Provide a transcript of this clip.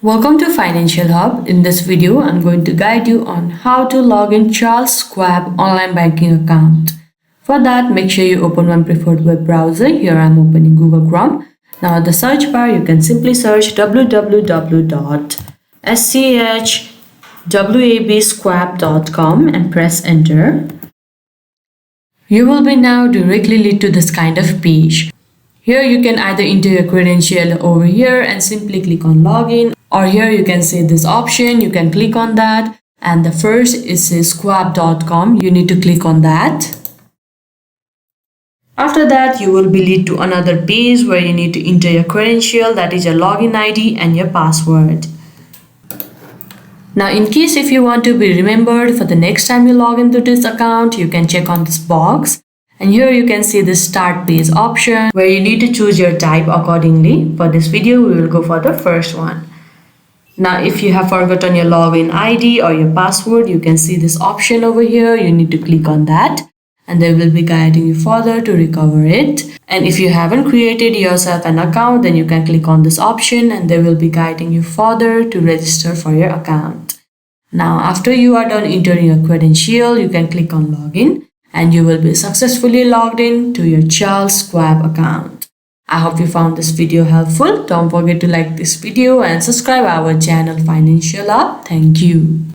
Welcome to Financial Hub. In this video, I'm going to guide you on how to log in Charles Schwab online banking account. For that, make sure you open one preferred web browser. Here I'm opening Google Chrome. Now at the search bar, you can simply search www.schwabswab.com and press enter. You will be now directly lead to this kind of page. Here you can either enter your credential over here and simply click on login, or here you can see this option, you can click on that, and the first is schwab.com. You need to click on that. After that, you will be lead to another page where you need to enter your credential, that is your login ID and your password. Now in case if you want to be remembered for the next time you log into this account, you can check on this box. And here you can see the start page option where you need to choose your type accordingly. For this video, we will go for the first one. Now, if you have forgotten your login ID or your password, you can see this option over here. You need to click on that and they will be guiding you further to recover it. And if you haven't created yourself an account, then you can click on this option and they will be guiding you further to register for your account. Now, after you are done entering your credential, you can click on login. And you will be successfully logged in to your Charles Schwab account. I hope you found this video helpful. Don't forget to like this video and subscribe our channel Financial Hub. Thank you.